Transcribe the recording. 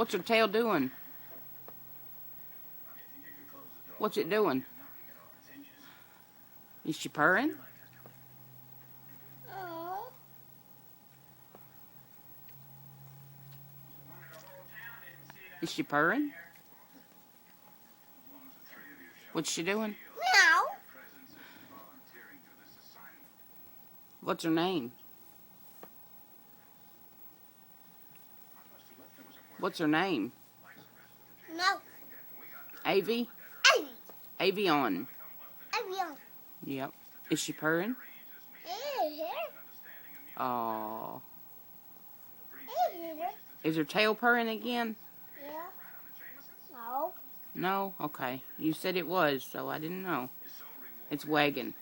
What's her tail doing? What's it doing? Is she purring? Is she purring? What's she doing? Meow. What's her name? What's her name? No. Avy? Avy. Avion. Avion. Yep. Is she purring? Here. Oh. Here. Is her tail purring again? Yeah. No. No? Okay. You said it was, so I didn't know. It's wagging.